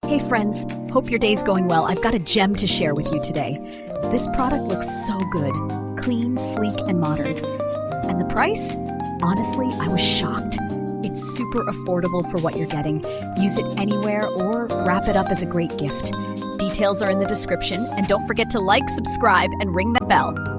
Hey friends, hope your day's going well. I've got a gem to share with you today. This product looks so good, clean, sleek, and modern. And the price? Honestly, I was shocked. It's super affordable for what you're getting. Use it anywhere or wrap it up as a great gift. Details are in the description, and don't forget to like, subscribe, and ring that bell.